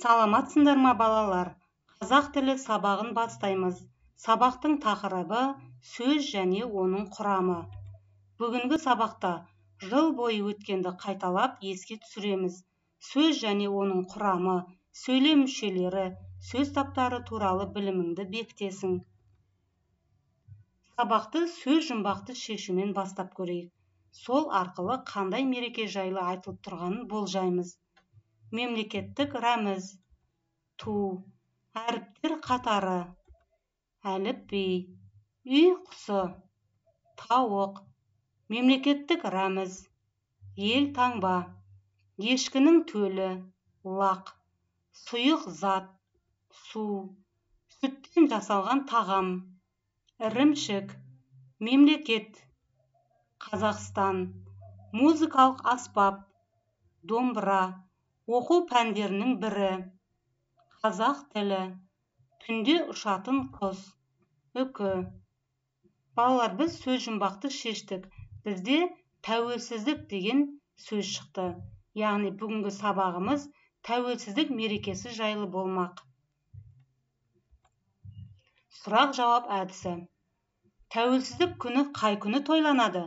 Саламатсыңдар ма балалар? Қазақ тілі сабағын бастаймыз. Сабақтың тақырыбы сөз және оның құрамы. Бүгінгі сабақта жыл бойы өткенді қайталап еске түсіреміз. Сөз және оның құрамы, сөйлем мүшелері, сөз таптары туралы біліміңді бекітесің. Сабақты сөз жұмбақты шешумен бастап көрейік. Сол арқылы қандай мереке жайлы айтылып тұрғанын болжаймыз. Мемлекеттік рәміз, ту, әріптер қатары, әліпби, үй құсы, тауық, мемлекеттік рәміз, ел таңба, ешкінің төлі, лақ, сұйық зат, су, сүттен жасалған тағам, ірімшік, мемлекет, Қазақстан, музыкалық аспап, домбыра, оқу пәндерінің бірі, қазақ тілі, түнде ұшатын құс, үкі. Балалар, біз сөз жұмбақты шештік. Бізде тәуелсіздік деген сөз шықты. Яғни бүгінгі сабағымыз тәуелсіздік мерекесі жайлы болмақ. Сұрақ жауап әдісі. Тәуелсіздік күні қай күні тойланады?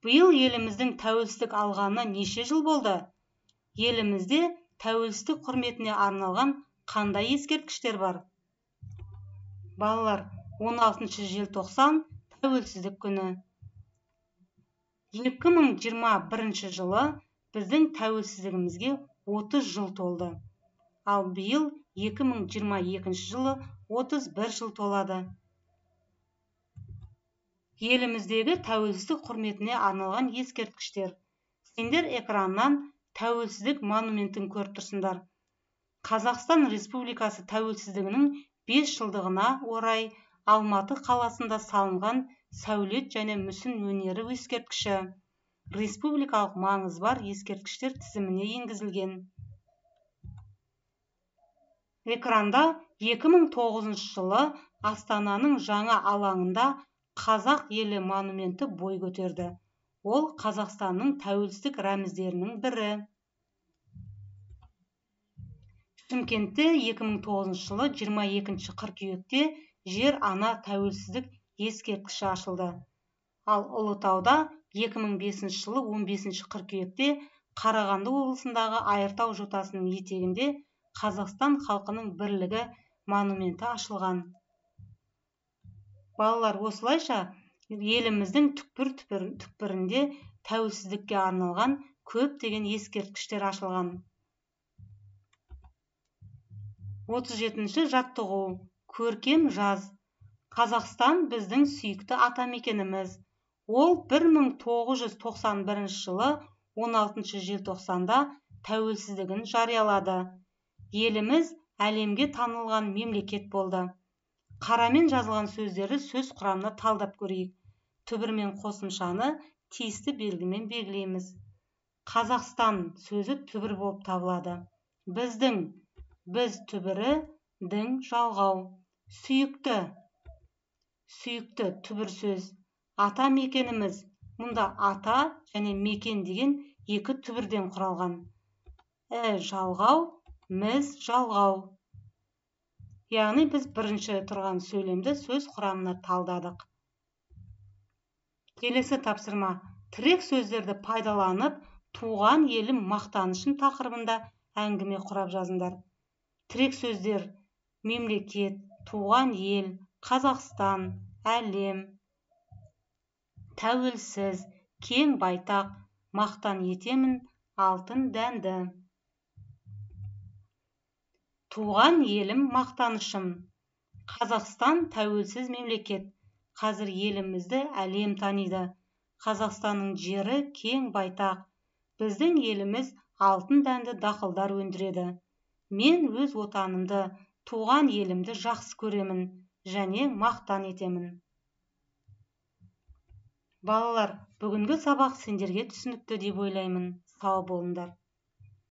Биыл еліміздің тәуелсіздік алғанына неше жыл болды? Елімізде тәуелсіздік құрметіне арналған қандай ескерткіштер бар? Балалар, 16 желтоқсан тәуелсіздік күні. 2021 жылы біздің тәуелсіздігімізге 30 жыл толды. Ал биыл 2022 жылы 31 жыл толады. Еліміздегі тәуелсіздік құрметіне арналған ескерткіштер. Сендер экраннан тәуелсіздік монументін көріп тұрсыңдар. Қазақстан Республикасы тәуелсіздігінің 5 жылдығына орай Алматы қаласында салынған сәулет және мүсін өнері ескерткіші республикалық маңызы бар ескерткіштер тізіміне енгізілген. Экранда 2009 жылы Астананың жаңа алаңында Қазақ елі монументі бой көтерді. Ол Қазақстанның тәуелсіздік рәміздерінің бірі. Шымкентте 2009 жылы 22 қыркүйекте жер ана тәуелсіздік ескерткіші ашылды. Ал Ұлытауда 2005 жылы 15 қыркүйекте Қарағанды облысындағы Айыртау жотасының етегінде Қазақстан халқының бірлігі монументі ашылған. Балалар, осылайша еліміздің түкпір-түкпірінде тәуелсіздікке арналған көптеген ескерткіштер ашылған. 37-ші жаттығу. Көркем жаз. Қазақстан біздің сүйікті атамекеніміз. Ол 1991 жылы 16 желтоқсанда тәуелсіздігін жариялады. Еліміз әлемге танылған мемлекет болды. Қарамен жазылған сөздері сөз құрамына талдап көрейік. Түбір мен қосымшаны тиісті белгімен белгілейміз. Қазақстан сөзі түбір болып табылады. Біздің, біз түбірі, дің жалғау. Сүйікті, сүйікті түбір сөз. Ата мекеніміз, мұнда ата және мекен деген екі түбірден құралған. Жалғау, міз жалғау. Яғни біз бірінші тұрған сөйлемді сөз құрамына талдадық. Келесі тапсырма. Тірек сөздерді пайдаланып, туған елім мақтанышым тақырыбында әңгіме құрап жазыңдар. Тірек сөздер: мемлекет, туған ел, Қазақстан, әлем, тәуелсіз, кең байтақ, мақтан етемін, алтын дәнді. Туған елім мақтанышым. Қазақстан тәуелсіз мемлекет. Қазір елімізді әлем таниды. Қазақстанның жері кең байтақ. Біздің еліміз алтын дәнді дақылдар өндіреді. Мен өз отанымды, туған елімді жақсы көремін және мақтан етемін. Балалар, бүгінгі сабақ сендерге түсінікті деп ойлаймын. Сау болыңдар.